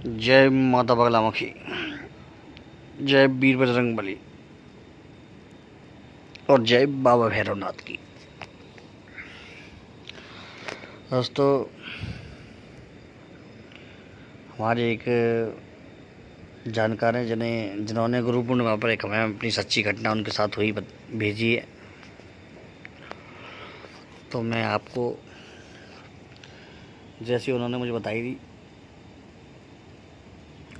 जय माता बगलामुखी, जय वीर बजरंगबली और जय बाबा भैरवनाथ की। दोस्तों, हमारे एक जानकार हैं जिन्होंने गुरु पूर्णिमा पर एक हमें अपनी सच्ची घटना उनके साथ हुई भेजी है। तो मैं आपको जैसी उन्होंने मुझे बताई थी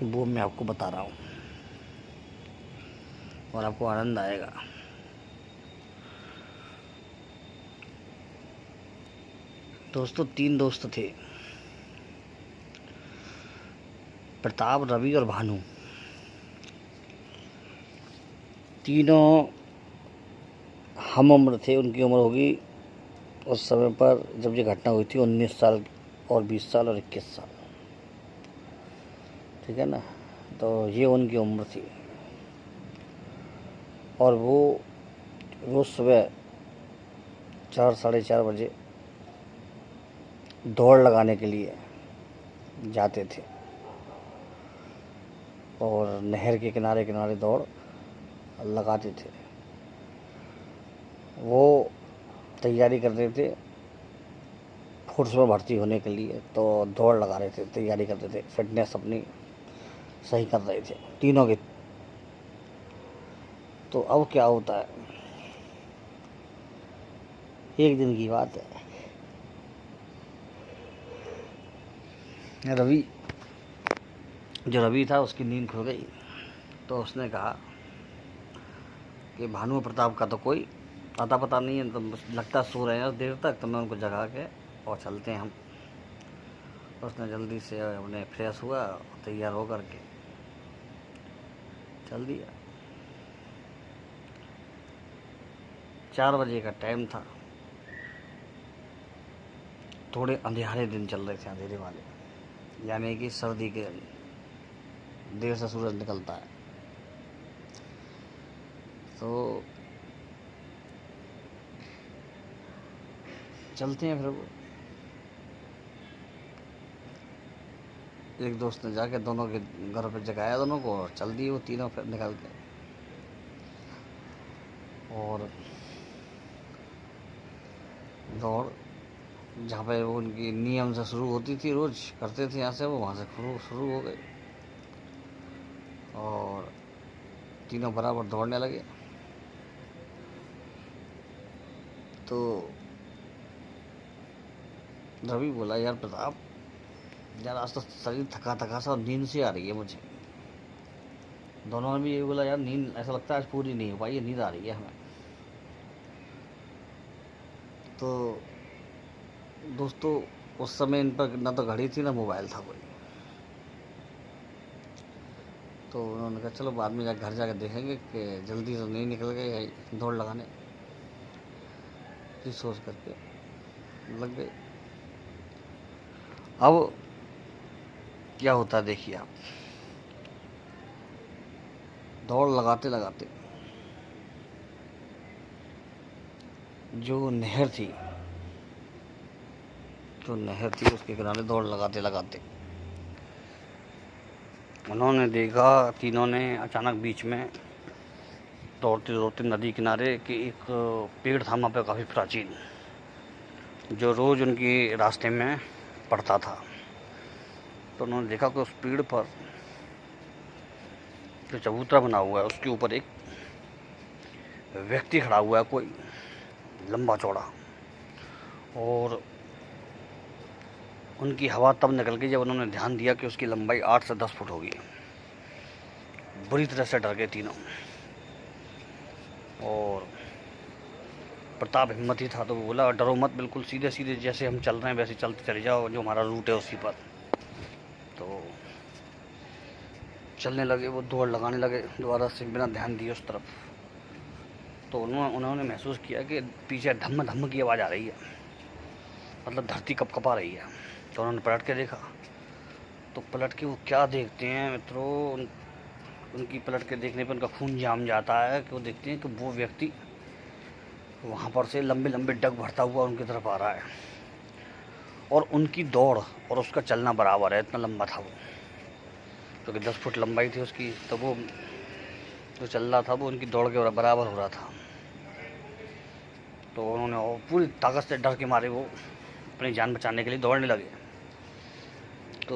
वो मैं आपको बता रहा हूँ और आपको आनंद आएगा। दोस्तों, 3 दोस्त थे, प्रताप, रवि और भानु। तीनों हम उम्र थे। उनकी उम्र होगी उस समय पर जब ये घटना हुई थी 19 साल और 20 साल और 21 साल, ठीक है ना। तो ये उनकी उम्र थी और वो रोज़ सुबह 4 साढ़े 4 बजे दौड़ लगाने के लिए जाते थे और नहर के किनारे किनारे दौड़ लगाते थे। वो तैयारी कर रहे थे फोर्स में भर्ती होने के लिए, तो दौड़ लगा रहे थे, तैयारी करते थे, फिटनेस अपनी सही कर रहे थे तीनों के। तो अब क्या होता है, एक दिन की बात है, रवि था, उसकी नींद खुल गई। तो उसने कहा कि भानु प्रताप का तो कोई अता पता नहीं है, तो लगता सो रहे हैं देर तक, तो मैं उनको जगा के और चलते हैं हम। उसने जल्दी से अपने फ्रेश हुआ, तैयार हो करके चल दिया। 4 बजे का टाइम था। थोड़े अंधेरे दिन चल रहे थे, अंधेरे वाले, यानी कि सर्दी के देर से सूरज निकलता है। तो चलते हैं। फिर वो एक दोस्त ने जाके दोनों के घर पे जगाया दोनों को और चल दिए वो तीनों फिर निकल के। और दौड़ जहाँ पे वो उनकी नियम से शुरू होती थी, रोज करते थे यहाँ से, वो वहाँ से शुरू हो गए और तीनों बराबर दौड़ने लगे। तो रवि बोला, यार प्रताप, यार आज तो शरीर थका थका सा और नींद सी आ रही है मुझे। दोनों ने भी यही बोला, यार नींद ऐसा लगता है आज पूरी नहीं हो पाई है, नींद आ रही है हमें। तो दोस्तों, उस समय इन पर ना तो घड़ी थी ना मोबाइल था कोई। तो उन्होंने कहा चलो बाद में घर जाकर देखेंगे कि जल्दी तो नहीं निकल गए दौड़ लगाने, ये सोच करके लग गए। अब क्या होता है देखिए आप, दौड़ लगाते लगाते जो नहर थी उसके किनारे दौड़ लगाते लगाते उन्होंने देखा, तीनों ने अचानक बीच में दौड़ते दौड़ते नदी किनारे कि एक पेड़ था वहाँ पे, काफ़ी प्राचीन, जो रोज़ उनके रास्ते में पड़ता था। तो उन्होंने देखा कि उस पेड़ पर जो चबूतरा बना हुआ है उसके ऊपर एक व्यक्ति खड़ा हुआ है, कोई लंबा चौड़ा। और उनकी हवा तब निकल गई जब उन्होंने ध्यान दिया कि उसकी लंबाई 8 से 10 फुट होगी। बुरी तरह से डर गए तीनों। और प्रताप हिम्मत ही था, तो वो बोला, डरो मत, बिल्कुल सीधे सीधे जैसे हम चल रहे हैं वैसे चलते चले जाओ, जो हमारा रूट है उसी पर। तो चलने लगे, वो दौड़ लगाने लगे दोबारा से बिना ध्यान दिए उस तरफ। तो उन्होंने महसूस किया कि पीछे धम्म धम्म की आवाज़ आ रही है, मतलब धरती कपकपा रही है। तो उन्होंने पलट के देखा। तो पलट के वो क्या देखते हैं मित्रों, उनकी पलट के देखने पर उनका खून जाम जाता है कि वो देखते हैं कि वो व्यक्ति वहाँ पर से लंबे लंबे डग भरता हुआ उनकी तरफ आ रहा है और उनकी दौड़ और उसका चलना बराबर है, इतना लंबा था वो। क्योंकि 10 फुट लंबाई थी उसकी, तो वो जो चल रहा था वो उनकी दौड़ के बराबर हो रहा था। तो उन्होंने पूरी ताकत से डर के मारे वो अपनी जान बचाने के लिए दौड़ने लगे। तो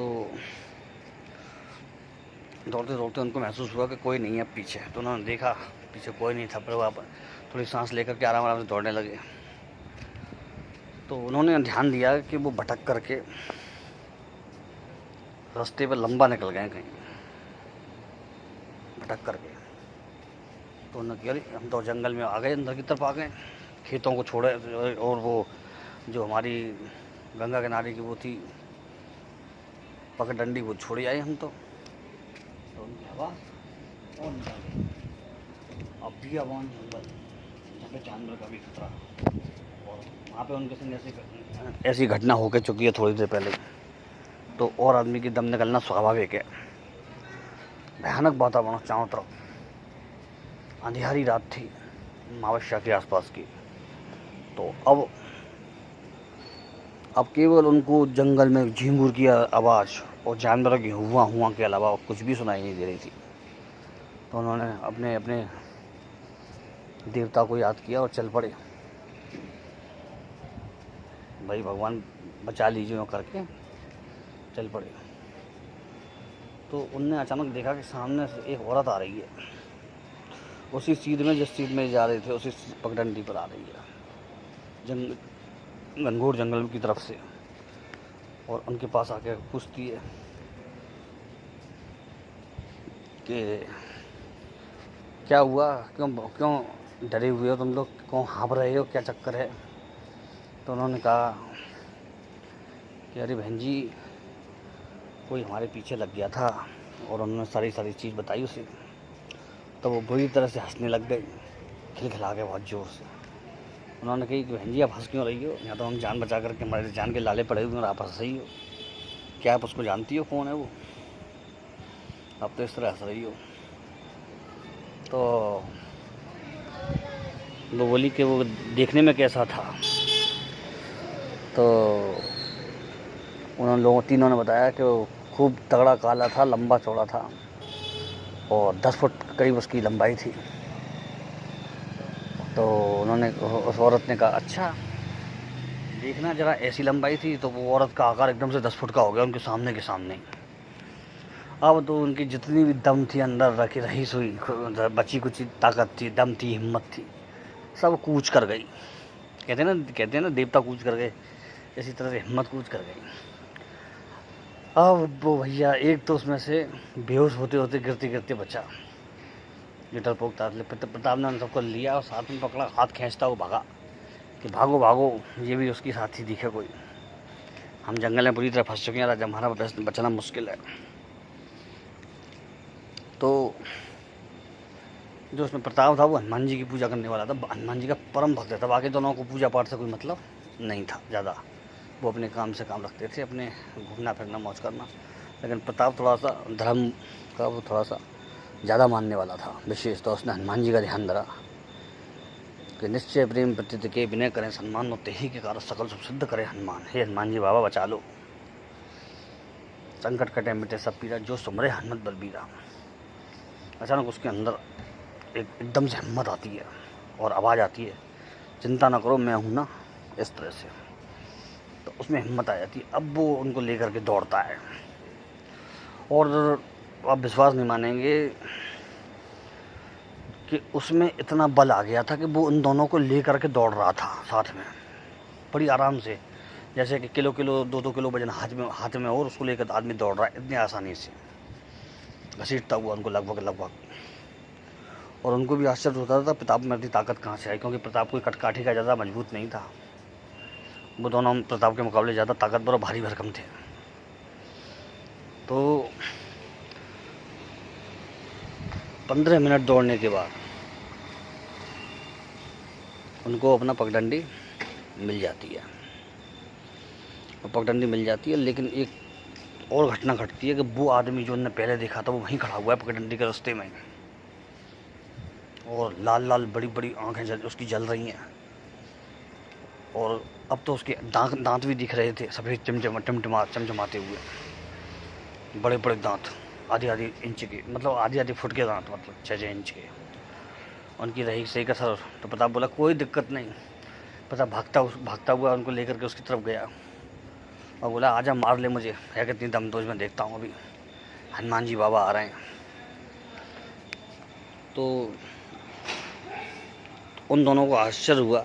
दौड़ते दौड़ते उनको महसूस हुआ कि कोई नहीं है पीछे। तो उन्होंने देखा पीछे कोई नहीं था, पर वहाँ पर थोड़ी सांस लेकर के आराम आराम से दौड़ने लगे। तो उन्होंने ध्यान दिया कि वो भटक करके रास्ते पर लंबा निकल गए कहीं भटक करके। तो उन्होंने कहा अरे हम तो जंगल में आ गए, अंदर की तरफ आ गए, खेतों को छोड़े, और वो जो हमारी गंगा किनारे की वो थी पगडंडी वो छोड़ी आए हम। तो उनकी हवा और निकल गई। अब भी आवान जंगल जहाँ पे जानवर का भी खतरा, और वहाँ पे उनके संग ऐसी घटना होकर चुकी है थोड़ी देर पहले। तो और आदमी की दम निकलना स्वाभाविक है। भयानक वातावरण चारों तरफ, अंधेरी रात थी अमावस्या के आसपास की। तो अब केवल उनको जंगल में झींगुर की आवाज़ और जानवरों की हुआ के अलावा कुछ भी सुनाई नहीं दे रही थी। तो उन्होंने अपने अपने देवता को याद किया और चल पड़े, भाई भगवान बचा लीजिए करके चल पड़े। तो उनने अचानक देखा कि सामने से एक औरत आ रही है, उसी सीध में जिस सीध में जा रहे थे उसी पगडंडी पर आ रही है, घनघोर जंगल की तरफ से। और उनके पास आके पूछती है कि क्या हुआ, क्यों डरे हुए हो तुम लोग, क्यों हाँफ रहे हो, क्या चक्कर है। तो उन्होंने कहा कि अरे बहन जी, कोई हमारे पीछे लग गया था। और उन्होंने सारी चीज़ बताई उसे। तो वो बुरी तरह से हंसने लग गई, खिलखिला के बहुत ज़ोर से। उन्होंने कही कि बहन जी आप हंस क्यों रही हो, या तो हम जान बचा करके हमारे जान के लाले पड़े हुए और आप हंस रही हो, क्या आप उसको जानती हो कौन है वो, आप तो इस तरह हंस रही हो। तो वो बोली कि वो देखने में कैसा था। तो उन तीनों ने बताया कि वो खूब तगड़ा काला था, लंबा चौड़ा था, और 10 फुट करीब उसकी लंबाई थी। तो उन्होंने उस औरत ने कहा अच्छा, देखना जरा ऐसी लंबाई थी। तो वो औरत का आकार एकदम से 10 फुट का हो गया उनके सामने के सामने। अब तो उनकी जितनी भी दम थी अंदर रखी रही हुई बची कुछ ताकत थी, दम थी, हिम्मत थी, सब कूच कर गई। कहते हैं ना देवता कूच कर गए, इसी तरह से हिम्मत कूच कर गई। अब वो भैया एक तो उसमें से बेहोश होते होते गिरते गिरते बचा, जो डरपोक था। प्रताप ने उन सबको लिया और साथ में पकड़ा, हाथ खींचता वो भागा कि भागो भागो, ये भी उसकी साथी दिखे कोई, हम जंगल में पूरी तरह फंस चुके हैं, आज हमारा बचना मुश्किल है। तो जो उसमें प्रताप था वो हनुमान जी की पूजा करने वाला था, हनुमान जी का परम भक्त था। बाकी दोनों को पूजा पाठ से कोई मतलब नहीं था ज़्यादा, वो अपने काम से काम रखते थे, अपने घूमना फिरना मौज करना। लेकिन प्रताप थोड़ा सा धर्म का वो थोड़ा सा ज़्यादा मानने वाला था विशेष। तो उसने हनुमान जी का ध्यान धरा कि निश्चय प्रेम प्रतीत के विनय करें सम्मान, और तेही के कारण सकल सुख सिद्ध करे हनुमान। हे हनुमान जी बाबा बचा लो, संकट कटे मिटे सब पीरा, जो सुमरे हनुमत बलबीरा। अचानक उसके अंदर एकदम से हिम्मत आती है और आवाज़ आती है, चिंता ना करो मैं हूँ ना, इस तरह से। तो उसमें हिम्मत आ जाती है। अब वो उनको लेकर के दौड़ता है, और आप विश्वास नहीं मानेंगे कि उसमें इतना बल आ गया था कि वो उन दोनों को लेकर के दौड़ रहा था साथ में, बड़ी आराम से, जैसे कि किलो 2-2 किलो वजन हाथ में और उसको लेकर आदमी दौड़ रहा है इतनी आसानी से, घसीटता हुआ उनको लगभग। और उनको भी आश्चर्य होता था प्रताप में इतनी ताकत कहाँ से आई, क्योंकि प्रताप कोई कटकाठी का ज़्यादा मजबूत नहीं था। वो दोनों प्रताप के मुकाबले ज़्यादा ताकतवर और भारी भरकम थे। तो 15 मिनट दौड़ने के बाद उनको अपना पगडंडी मिल जाती है, लेकिन एक और घटना घटती है कि वो आदमी जो उन्होंने पहले देखा था वो वहीं खड़ा हुआ है पगडंडी के रास्ते में, और लाल बड़ी बड़ी आँखें उसकी जल रही हैं, और अब तो उसके दांत भी दिख रहे थे, सफ़ेद चमचमाते हुए, बड़े बड़े दांत। आधी आधी इंच के, मतलब आधी आधी फुट के दांत, मतलब 6-6 इंच के। उनकी रही सही का सर। तो प्रताप बोला कोई दिक्कत नहीं। प्रताप भागता हुआ उनको लेकर के उसकी तरफ गया और बोला आजा मार ले मुझे, है कितनी दम तो मैं देखता हूँ, अभी हनुमान जी बाबा आ रहे हैं। तो उन दोनों को आश्चर्य हुआ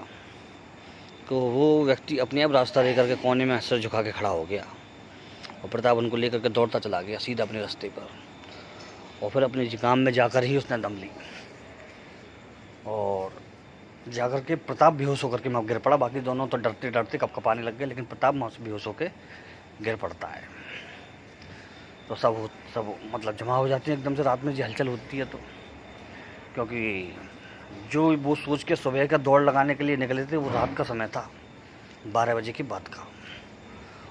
तो वो व्यक्ति अपने आप रास्ता लेकर के कोने में सर झुका के खड़ा हो गया और प्रताप उनको लेकर के दौड़ता चला गया सीधा अपने रास्ते पर। और फिर अपने काम में जाकर ही उसने दम ली और जाकर के प्रताप बेहोश होकर के वहाँ गिर पड़ा। बाकी दोनों तो डरते डरते कपकपाने लग गए, लेकिन प्रताप वहाँ से बेहोश होकर गिर पड़ता है। तो सब मतलब जमा हो जाते हैं एकदम से, रात में जी हलचल होती है। तो क्योंकि जो वो सोच के सुबह का दौड़ लगाने के लिए निकले थे, वो रात का समय था, 12 बजे के बाद का।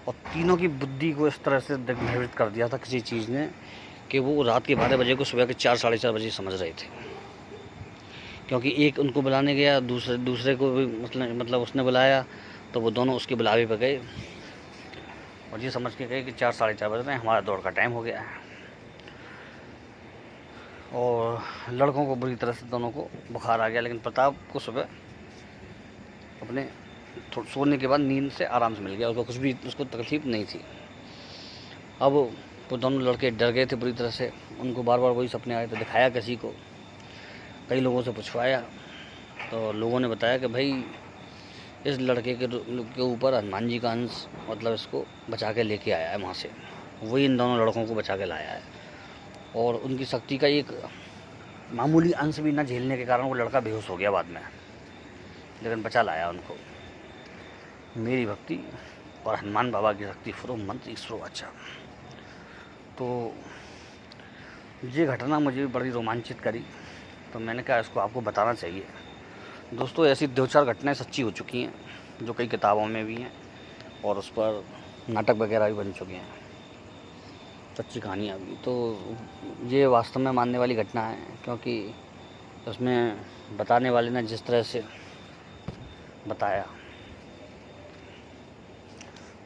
और तीनों की बुद्धि को इस तरह से दिग्भ्रमित कर दिया था किसी चीज़ ने कि वो रात के 12 बजे को सुबह के 4 साढ़े 4 बजे समझ रहे थे। क्योंकि एक उनको बुलाने गया, दूसरे को भी मतलब उसने बुलाया, तो वो दोनों उसके बुलावे पर गए और ये समझ के गए कि 4 साढ़े 4 बज रहे हैं, हमारा दौड़ का टाइम हो गया है। और लड़कों को बुरी तरह से दोनों को बुखार आ गया, लेकिन प्रताप को सुबह अपने सोने के बाद नींद से आराम से मिल गया, उसको कुछ भी उसको तकलीफ नहीं थी। अब वो दोनों लड़के डर गए थे बुरी तरह से, उनको बार बार वही सपने आए थे। दिखाया किसी को, कई लोगों से पूछवाया, तो लोगों ने बताया कि भाई इस लड़के के ऊपर हनुमान जी का अंश मतलब इसको बचा के लेके आया है वहाँ से, वही इन दोनों लड़कों को बचा के लाया है। और उनकी शक्ति का एक मामूली अंश भी न झेलने के कारण वो लड़का बेहोश हो गया बाद में, लेकिन बचा लाया उनको। मेरी भक्ति और हनुमान बाबा की शक्ति फुरो मंत्र ईश्वरो अच्छा। तो ये घटना मुझे बड़ी रोमांचित करी, तो मैंने कहा इसको आपको बताना चाहिए। दोस्तों ऐसी 2-4 घटनाएं सच्ची हो चुकी हैं, जो कई किताबों में भी हैं और उस पर नाटक वगैरह भी बन चुके हैं, सच्ची कहानियाँ भी। तो ये वास्तव में मानने वाली घटना है, क्योंकि उसमें बताने वाले ने जिस तरह से बताया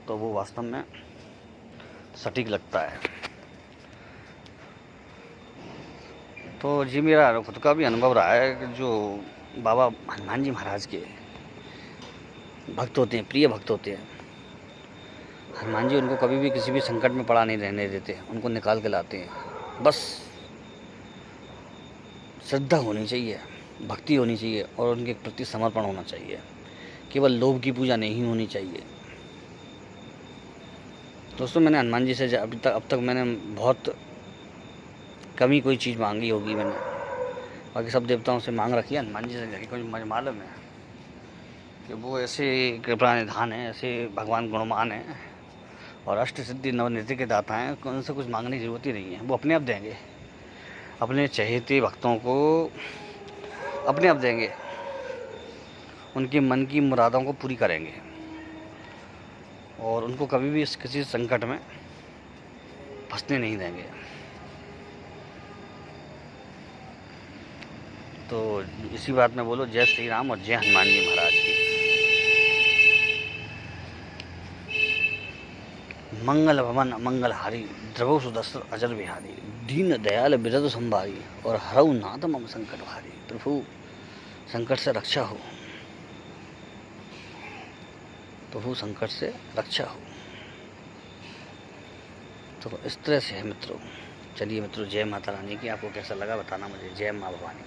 तो वो वास्तव में सटीक लगता है। तो जी मेरा खुद का भी अनुभव रहा है कि जो बाबा हनुमान जी महाराज के भक्त होते हैं, प्रिय भक्त होते हैं, हनुमान जी उनको कभी भी किसी भी संकट में पड़ा नहीं रहने देते, उनको निकाल के लाते हैं। बस श्रद्धा होनी चाहिए, भक्ति होनी चाहिए और उनके प्रति समर्पण होना चाहिए। केवल लोभ की पूजा नहीं होनी चाहिए। दोस्तों मैंने हनुमान जी से अब तक मैंने बहुत कम ही कोई चीज़ मांगी होगी मैंने, बाकी सब देवताओं से मांग रखी है। हनुमान जी से जाके कुछ मुझे मालूम है कि वो ऐसे कृपा निधान है, ऐसे भगवान गुणमान हैं और अष्ट सिद्धि नवनिधि के दाता हैं, उनसे कुछ मांगने की जरूरत ही नहीं है। वो अपने आप देंगे, अपने चहेते भक्तों को अपने आप देंगे, उनके मन की मुरादों को पूरी करेंगे और उनको कभी भी किसी संकट में फंसने नहीं देंगे। तो इसी बात में बोलो जय श्री राम और जय हनुमान जी महाराज की। मंगल भवन मंगलहारी, द्रवो सुदर्शन अजर बिहारी, दीन दयाल बिरद संभारी और हरऊ नाथ मम संकट भारी। प्रभु संकट से रक्षा हो, प्रभु संकट से रक्षा हो। तो इस तरह से है मित्रों। चलिए मित्रों, जय माता रानी की। आपको कैसा लगा बताना मुझे। जय माँ भवानी।